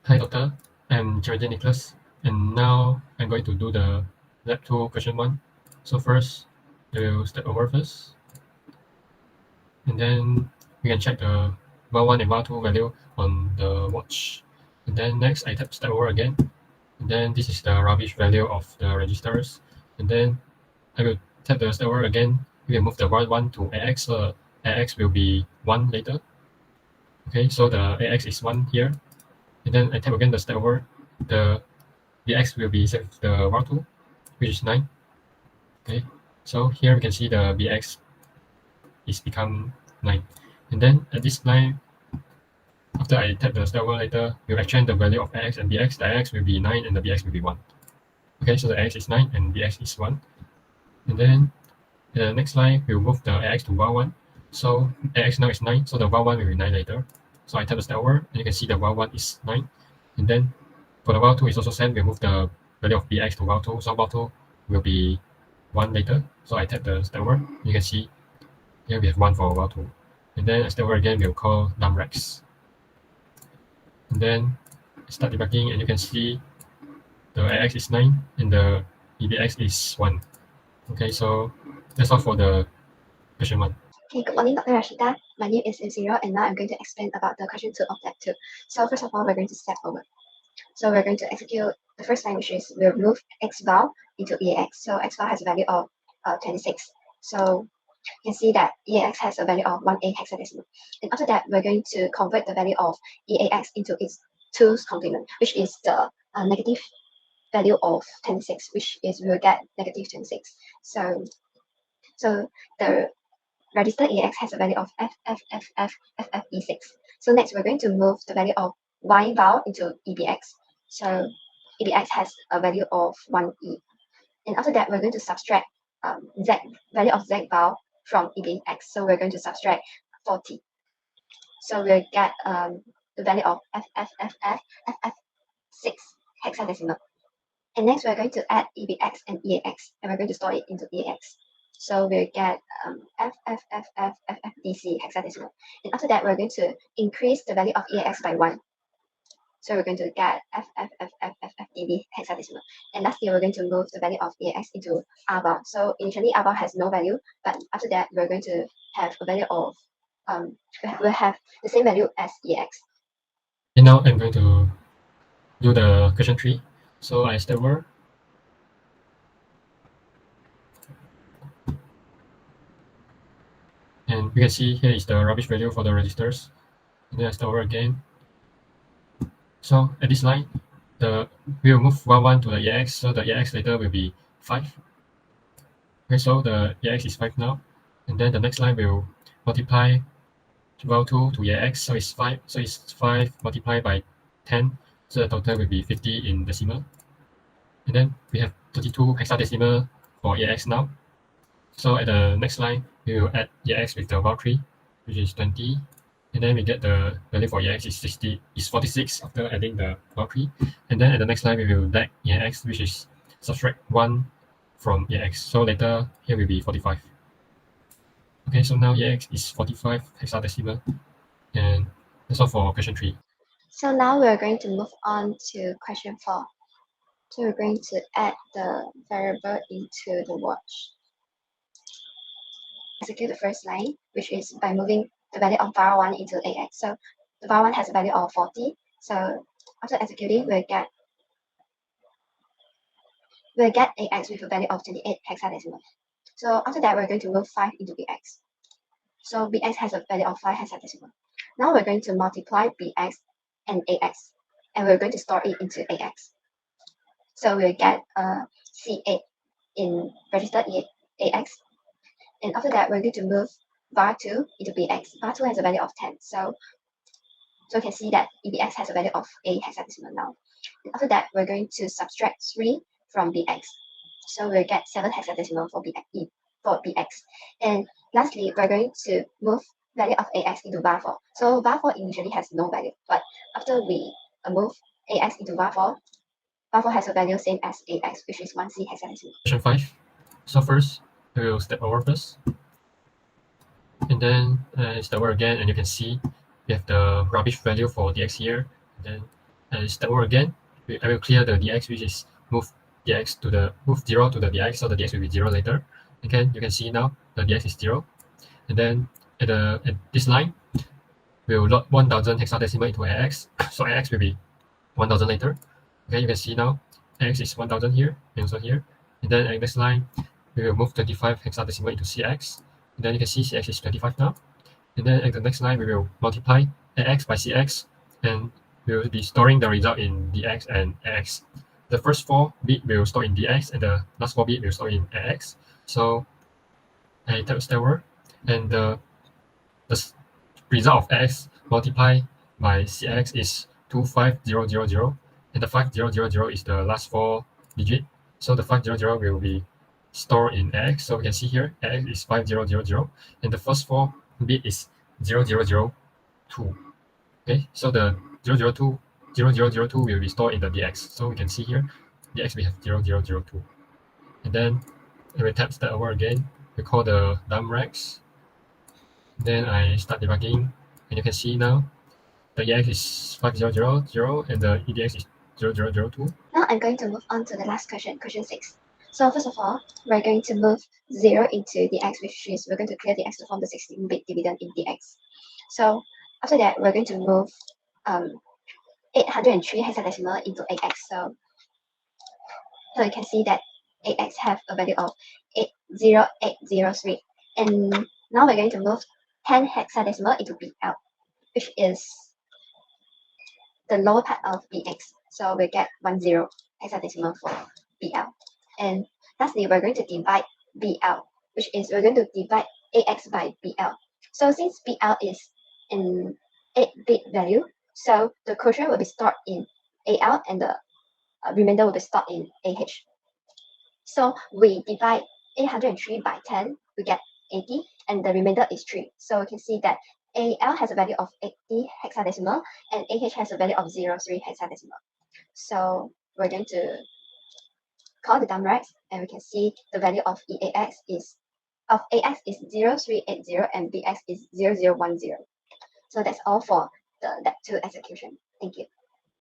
Hi doctor, I'm Jeremy Nicholas, and now I'm going to do the lab 2 question 1. So first, we'll step over first, and then we can check the var1 and var2 value on the watch. And then next, I tap step over again, and then this is the rubbish value of the registers. And then I will tap the step over again. We will move the var1 to AX, so AX will be 1 later. Okay, so the AX is 1 here. And then I tap again the step over. The bx will be set the var2, which is 9. Okay, so here we can see the bx is become 9. And then at this line, after I tap the step over later, we'll exchange the value of ax and bx. The ax will be 9 and the bx will be 1. Okay, so the ax is 9 and bx is 1. And then the next line, we'll move the ax to var1. So ax now is 9, so the var1 will be 9 later. So I tap the step over, and you can see the var1 is 9. And then for the var2 is also same, we'll move the value of bx to var2. So var2 will be 1 later. So I tap the step over. You can see here we have 1 for var2. And then I step over again, we'll call numrex. And then start debugging, and you can see the ax is 9 and the ebx is 1. Okay, so that's all for the question 1. Okay, good morning, Dr. Rashida. My name is Zero, and now I'm going to explain about the question 2 of Lab 2. So first of all, we're going to step over. So we're going to execute the first line, which is we'll move x val into EAX. So x val has a value of 26. So you can see that EAX has a value of 1A hexadecimal. And after that, we're going to convert the value of EAX into its 2's complement, which is the negative value of 26, which is we'll get negative 26. So the register EAX has a value of FFFFFFE6. So next we're going to move the value of Y val into EBX. So EBX has a value of 1E. And after that, we're going to subtract Z value of Z val from EBX. So we're going to subtract 40. So we'll get the value of FFFFFF6 hexadecimal. And next we're going to add EBX and EAX, and we're going to store it into EAX. So we'll get FFFFFFDC hexadecimal. And after that, we're going to increase the value of EAX by 1. So we're going to get FFFFFFDD hexadecimal. And lastly, we're going to move the value of EAX into R bar. So initially, R bar has no value, but after that, we're going to have a value of, we'll have the same value as EAX. And now I'm going to do the question 3. So I step over. And you can see here is the rubbish value for the registers. And then I step over again. So at this line, we will move var1 to the EAX, so the EAX later will be 5. Okay, so the EAX is 5 now. And then the next line will multiply var2 to EAX, so it's 5. So it's 5 multiplied by 10. So the total will be 50 in decimal. And then we have 32 hexadecimal for EAX now. So at the next line, we will add EAX with the var3, which is 20. And then we get the value for EAX is 46 after adding the var3. And then at the next line, we will add EAX, which is subtract 1 from EAX. So later, here will be 45. Okay, so now EAX is 45 hexadecimal. And that's all for question 3. So now we're going to move on to question 4. So we're going to add the variable into the watch. Execute the first line, which is by moving the value of var1 into AX. So the var1 has a value of 40. So after executing, we'll get AX with a value of 28 hexadecimal. So after that, we're going to move 5 into BX. So BX has a value of 5 hexadecimal. Now we're going to multiply BX and AX, and we're going to store it into AX. So we'll get C8 in register AX. And after that, we're going to move var2 into BX. var2 has a value of 10. So you can see that EBX has a value of 8 hexadecimal now. And after that, we're going to subtract 3 from BX. So we'll get 7 hexadecimal for BX. And lastly, we're going to move value of AX into var4. So var4 initially has no value, but after we move AX into var4 has a value same as AX, which is 1C hexadecimal. Question 5. So first, we will step over first. And then step over again, and you can see we have the rubbish value for dx here. And then and step over again. I will clear the dx, which is move 0 to the dx, so the dx will be 0 later. Again, you can see now the dx is 0. And then at this line, we'll load 1000 hexadecimal into ax, so ax will be 1000 later. Okay, you can see now ax is 1000 here and also here. And then at this line, we will move 25 hexadecimal into cx. And then you can see cx is 25 now. And then at the next line, we will multiply ax by cx, and we will be storing the result in dx and ax. The first 4 bit will store in dx, and the last 4 bit will store in ax. So I type step over, and the result of x multiplied by cx is 25000, and the 5000 is the last 4 digit. So the 500 will be stored in x. So we can see here x is 5000, and the first 4 bit is 0002. Okay, so the 0002 will be stored in the dx. So we can see here dx we have 0002, and then we tap step over again. We call the dumrex. Then I start debugging, and you can see now the EX is 5000, and the EDX is 0002. Now I'm going to move on to the last question, question 6. So first of all, we're going to move 0 into the x, which is we're going to clear the x to form the 16-bit dividend in the x. So after that, we're going to move 803 hexadecimal into ax. So you can see that ax have a value of 80803. And now we're going to move 10 hexadecimal into bl, which is the lower part of bx. So we get 10 hexadecimal for bl. And lastly, we're going to divide bl, which is we're going to divide ax by bl. So since bl is an 8-bit value, so the quotient will be stored in al, and the remainder will be stored in ah. So we divide 803 by 10, we get 80, and the remainder is 3. So we can see that AL has a value of 80 hexadecimal, and AH has a value of 03 hexadecimal. So we're going to call the dumrex, and we can see the value of AX is 0380, and BX is 0010. So that's all for the Lab 2 execution. Thank you.